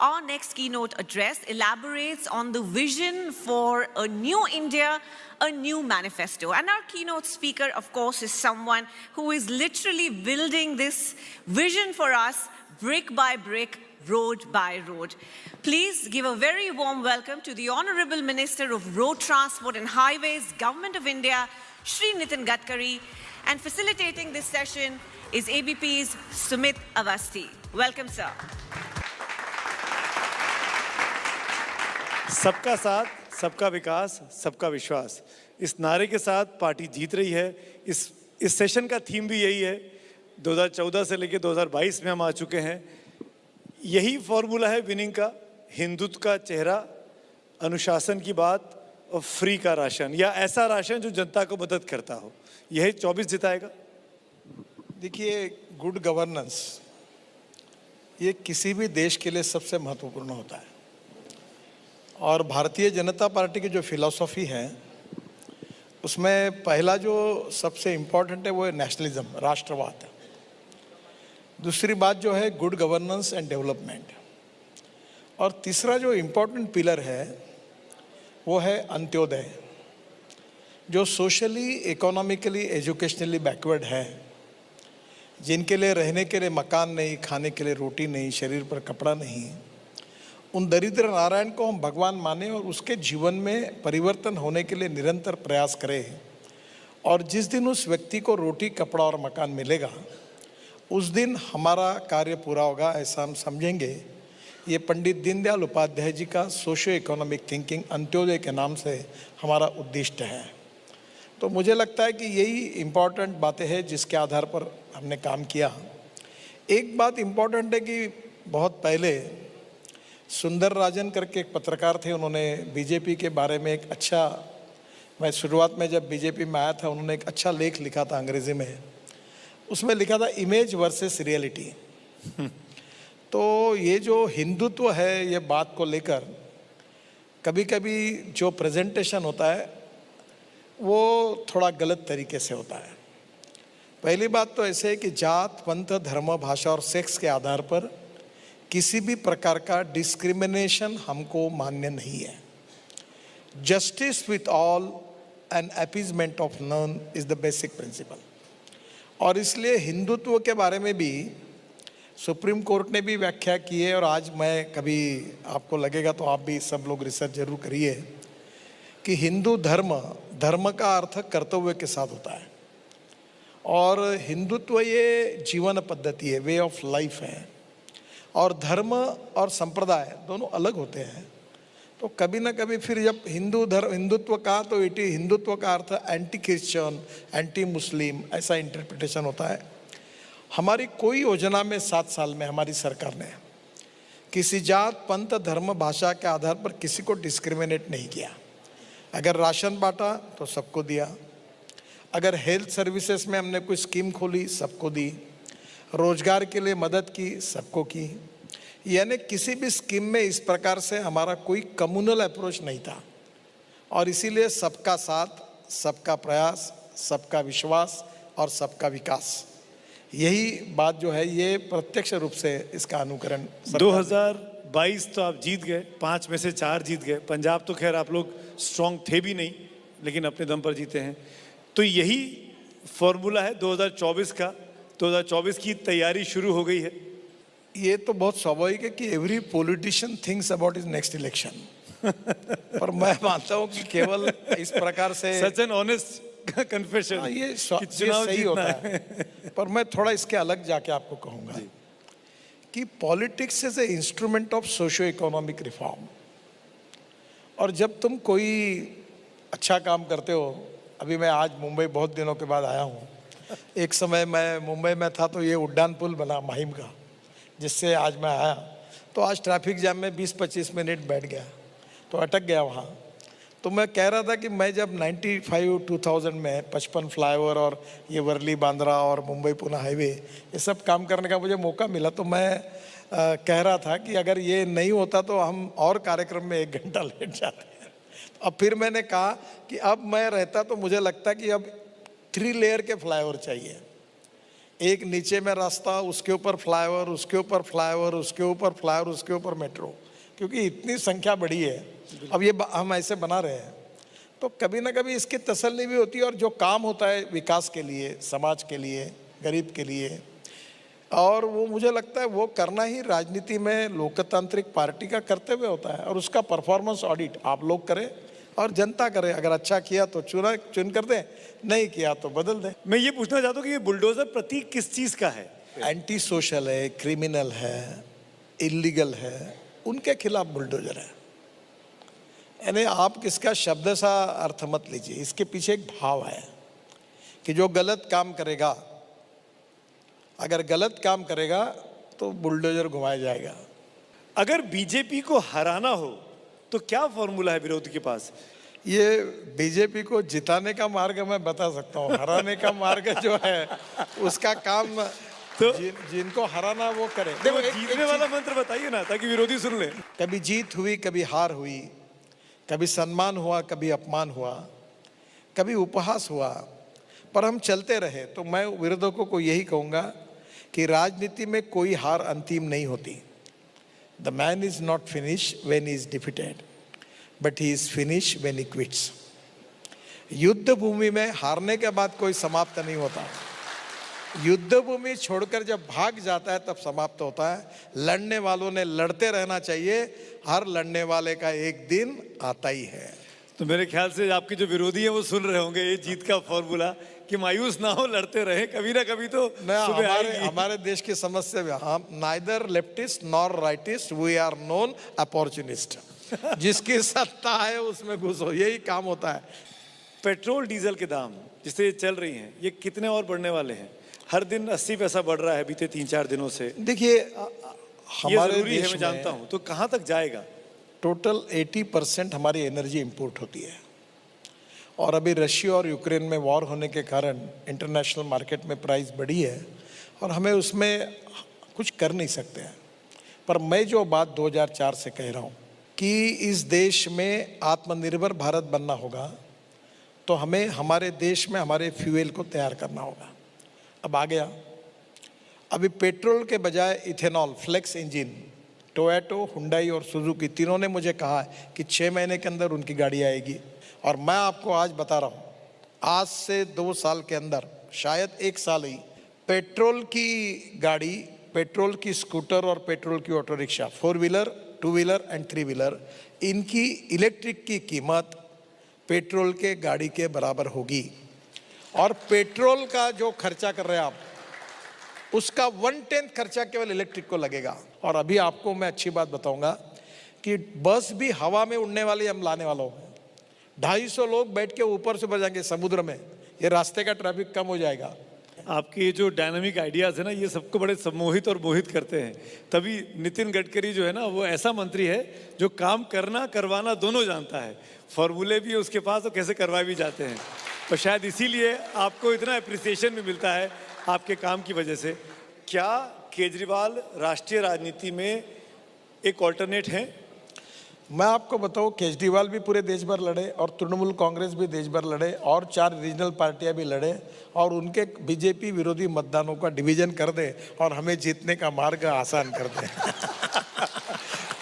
Our next keynote address elaborates on the vision for a new India, a new manifesto. And our keynote speaker, of course, is someone who is literally building this vision for us brick by brick, road by road. Please give a very warm welcome to the Honorable Minister of Road Transport and Highways, Government of India, Shri Nitin Gadkari. And facilitating this session is ABP's Sumit Avasthi. Welcome, sir. सबका साथ, सबका विकास, सबका विश्वास, इस नारे के साथ party जीत रही है। इस सेशन का थीम भी यही है। 2014 से लेकर 2022 में हम आ चुके हैं। यही फॉर्मूला है विनिंग का। हिंदुत्व का चेहरा, अनुशासन की बात और फ्री का राशन, या ऐसा राशन जो जनता को मदद करता हो। यही 24 जिताएगा। देखिए, गुड गवर्नेंस ये किसी भी देश के लिए सबसे महत्वपूर्ण होता है। और भारतीय जनता पार्टी की जो फिलॉसफी है उसमें पहला जो सबसे इम्पोर्टेंट है वो है नेशनलिज्म, राष्ट्रवाद। दूसरी बात जो है गुड गवर्नेंस एंड डेवलपमेंट। और तीसरा जो इम्पोर्टेंट पिलर है वो है अंत्योदय, जो सोशली, इकोनॉमिकली, एजुकेशनली बैकवर्ड है, जिनके लिए रहने के लिए मकान नहीं, खाने के लिए रोटी नहीं, शरीर पर कपड़ा नहीं, उन दरिद्र नारायण को हम भगवान माने और उसके जीवन में परिवर्तन होने के लिए निरंतर प्रयास करें। और जिस दिन उस व्यक्ति को रोटी, कपड़ा और मकान मिलेगा उस दिन हमारा कार्य पूरा होगा, ऐसा हम समझेंगे। ये पंडित दीनदयाल उपाध्याय जी का सोशियो इकोनॉमिक थिंकिंग अंत्योदय के नाम से हमारा उद्दिष्ट है। तो मुझे लगता है कि यही इम्पॉर्टेंट बातें हैं जिसके आधार पर हमने काम किया। एक बात इम्पॉर्टेंट है कि बहुत पहले सुंदर राजन करके एक पत्रकार थे, उन्होंने बीजेपी के बारे में एक अच्छा, मैं शुरुआत में जब बीजेपी में आया था उन्होंने एक अच्छा लेख लिखा था अंग्रेजी में। उसमें लिखा था इमेज वर्सेस रियलिटी। तो ये जो हिंदुत्व है, ये बात को लेकर कभी कभी जो प्रेजेंटेशन होता है वो थोड़ा गलत तरीके से होता है। पहली बात तो ऐसे है कि जात, पंथ, धर्म, भाषा और सेक्स के आधार पर किसी भी प्रकार का डिस्क्रिमिनेशन हमको मान्य नहीं है। Justice with all and appeasement of none is the basic principle. और इसलिए हिंदुत्व के बारे में भी सुप्रीम कोर्ट ने भी व्याख्या की है। और आज मैं, कभी आपको लगेगा तो आप भी सब लोग रिसर्च जरूर करिए कि हिंदू धर्म का अर्थ कर्तव्य के साथ होता है। और हिंदुत्व ये जीवन पद्धति है, वे ऑफ लाइफ है। और धर्म और संप्रदाय दोनों अलग होते हैं। तो कभी ना कभी फिर जब हिंदुत्व का, तो हिंदुत्व का अर्थ एंटी क्रिश्चियन, एंटी मुस्लिम, ऐसा इंटरप्रिटेशन होता है। हमारी कोई योजना में 7 साल में हमारी सरकार ने किसी जात, पंथ, धर्म, भाषा के आधार पर किसी को डिस्क्रिमिनेट नहीं किया। अगर राशन बांटा तो सबको दिया। अगर हेल्थ सर्विसेज में हमने कोई स्कीम खोली, सबको दी। रोजगार के लिए मदद की, सबको की। यानी किसी भी स्कीम में इस प्रकार से हमारा कोई कम्युनल अप्रोच नहीं था। और इसीलिए सबका साथ, सबका प्रयास, सबका विश्वास और सबका विकास, यही बात जो है ये प्रत्यक्ष रूप से इसका अनुकरण। 2022 तो आप जीत गए, 5 में से 4 जीत गए। पंजाब तो खैर आप लोग स्ट्रांग थे भी नहीं, लेकिन अपने दम पर जीते हैं। तो यही फॉर्मूला है 2024 का। 2024 की तैयारी शुरू हो गई है। ये तो बहुत स्वाभाविक है कि every politician thinks about his next election. पर मैं मानता हूँ कि केवल इस प्रकार से सच एन ऑनेस्ट कन्फेशन, ये सही होता है। पर मैं थोड़ा इसके अलग जाके आपको कहूँगा कि politics is a instrument of socio economic reform. और जब तुम कोई अच्छा काम करते हो, अभी मैं आज मुंबई बहुत दिनों के बाद आया हूँ। एक समय मैं मुंबई में था तो ये उड्डान पुल बना माहिम का, जिससे आज मैं आया। तो आज ट्रैफिक जाम में 20-25 मिनट बैठ गया, तो अटक गया वहाँ। तो मैं कह रहा था कि मैं जब 95-2000 में 55 फ्लाईओवर और ये वर्ली बांद्रा और मुंबई पुणे हाईवे ये सब काम करने का मुझे मौका मिला, तो मैं कह रहा था कि अगर ये नहीं होता तो हम और कार्यक्रम में 1 घंटा लेट जाते हैं। अब फिर मैंने कहा कि अब मैं रहता तो मुझे लगता कि अब 3 लेयर के फ्लाईओवर चाहिए, एक नीचे में रास्ता, उसके ऊपर फ्लाईओवर, उसके ऊपर फ्लाईओवर, उसके ऊपर फ्लाईओवर, उसके ऊपर मेट्रो, क्योंकि इतनी संख्या बढ़ी है। अब ये हम ऐसे बना रहे हैं तो कभी ना कभी इसकी तसल्ली भी होती है। और जो काम होता है विकास के लिए, समाज के लिए, गरीब के लिए, और वो मुझे लगता है वो करना ही राजनीति में लोकतांत्रिक पार्टी का कर्तव्य होता है। और उसका परफॉर्मेंस ऑडिट आप लोग करें और जनता करे। अगर अच्छा किया तो चुन कर दे, नहीं किया तो बदल दे। मैं ये पूछना चाहता हूँ कि ये बुलडोजर प्रतीक किस चीज का है? एंटी सोशल है, क्रिमिनल है, इलीगल है, उनके खिलाफ बुलडोजर है। यानी आप किसका शब्द सा अर्थ मत लीजिए, इसके पीछे एक भाव है कि जो गलत काम करेगा, अगर गलत काम करेगा तो बुलडोजर घुमाया जाएगा। अगर बीजेपी को हराना हो तो क्या फॉर्मूला है विरोधी के पास? ये बीजेपी को जिताने का मार्ग मैं बता सकता हूँ, हराने का मार्ग जो है उसका काम तो जिनको हराना वो करे। देखो, जीतने वाला मंत्र बताइए ना, ताकि विरोधी सुन ले। कभी जीत हुई, कभी हार हुई, कभी सम्मान हुआ, कभी अपमान हुआ, कभी उपहास हुआ, पर हम चलते रहे। तो मैं विरोधकों को यही कहूँगा कि राजनीति में कोई हार अंतिम नहीं होती। The man is not finish when he is defeated, but he is finish when he quits. युद्ध भूमि में हारने के बाद कोई समाप्त नहीं होता। युद्ध भूमि छोड़कर जब भाग जाता है तब समाप्त होता है। लड़ने वालों ने लड़ते रहना चाहिए, हर लड़ने वाले का एक दिन आता ही है। तो मेरे ख्याल से आपके जो विरोधी हैं वो सुन रहे होंगे ये जीत का फॉर्मूला, कि मायूस ना हो, लड़ते रहे, कभी ना कभी तो सुबह आएगी। हमारे देश की समस्या भी, हम neither leftist nor rightist, we are known opportunist. जिसकी सत्ता है उसमें घुसो, यही काम होता है। पेट्रोल डीजल के दाम जिससे ये चल रही हैं, ये कितने और बढ़ने वाले हैं? हर दिन 80 पैसा बढ़ रहा है बीते 3-4 दिनों से। देखिए, हमारे जरूरी है, मैं जानता हूं, तो कहां तक जाएगा? टोटल 80% हमारी एनर्जी इंपोर्ट होती है, और अभी रशिया और यूक्रेन में वॉर होने के कारण इंटरनेशनल मार्केट में प्राइस बढ़ी है और हमें उसमें कुछ कर नहीं सकते हैं। पर मैं जो बात 2004 से कह रहा हूँ कि इस देश में आत्मनिर्भर भारत बनना होगा, तो हमें हमारे देश में हमारे फ्यूल को तैयार करना होगा। अब आ गया, अभी पेट्रोल के बजाय ethanol, flex engine, Toyota, Hyundai और सुजुकी तीनों ने मुझे कहा है कि 6 महीने के अंदर उनकी गाड़ी आएगी। और मैं आपको आज बता रहा हूँ, आज से 2 साल के अंदर, शायद 1 साल ही, पेट्रोल की गाड़ी, पेट्रोल की स्कूटर और पेट्रोल की auto rickshaw, 4 wheeler, 2 wheeler and 3 wheeler, इनकी इलेक्ट्रिक की कीमत पेट्रोल के गाड़ी के बराबर होगी। और पेट्रोल का जो खर्चा कर रहे हैं आप, उसका 1/10 खर्चा केवल इलेक्ट्रिक को लगेगा। और अभी आपको मैं अच्छी बात बताऊंगा कि बस भी हवा में उड़ने वाली हम लाने वालों हैं। 250 लोग बैठ के ऊपर से बढ़ जाएंगे समुद्र में, ये रास्ते का ट्रैफिक कम हो जाएगा। आपके ये जो डायनामिक आइडियाज है ना, ये सबको बड़े सम्मोहित और मोहित करते हैं। तभी नितिन गडकरी जो है ना, वो ऐसा मंत्री है जो काम करना करवाना दोनों जानता है। फॉर्मूले भी है उसके पास और कैसे करवाए भी जाते हैं। और शायद इसीलिए आपको इतना अप्रिसिएशन भी मिलता है आपके काम की वजह से। क्या केजरीवाल राष्ट्रीय राजनीति में एक ऑल्टरनेट है? मैं आपको बताऊं, केजरीवाल भी पूरे देश भर लड़े और तृणमूल कांग्रेस भी देश भर लड़े और 4 रीजनल पार्टियां भी लड़े, और उनके बीजेपी विरोधी मतदानों का डिवीजन कर दे और हमें जीतने का मार्ग आसान कर दे।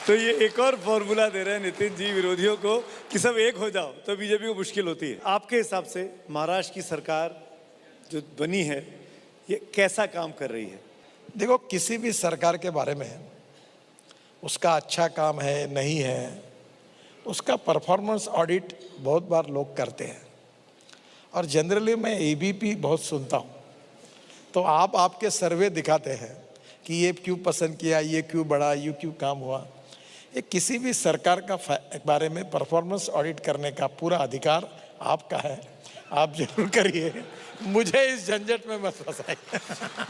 तो ये एक और फॉर्मूला दे रहे हैं नितिन जी विरोधियों को कि सब एक हो जाओ तो बीजेपी को मुश्किल होती है। आपके हिसाब से महाराष्ट्र की सरकार जो बनी है, ये कैसा काम कर रही है? देखो, किसी भी सरकार के बारे में उसका अच्छा काम है नहीं है, उसका परफॉर्मेंस ऑडिट बहुत बार लोग करते हैं। और जनरली मैं एबीपी बहुत सुनता हूँ, तो आप आपके सर्वे दिखाते हैं कि ये क्यों पसंद किया, ये क्यों बढ़ा, ये क्यों काम हुआ। ये किसी भी सरकार का बारे में परफॉर्मेंस ऑडिट करने का पूरा अधिकार आपका है, आप जरूर करिए, मुझे इस झंझट में मत फंसाइए।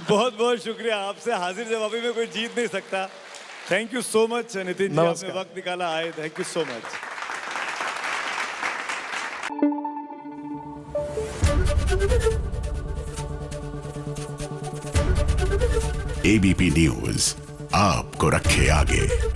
बहुत बहुत शुक्रिया, आपसे हाजिर जवाबी में कोई जीत नहीं सकता। Thank you so much Nitin ji, आपने वक्त निकाला आए, thank you so much. ABP news आपको रखे आगे।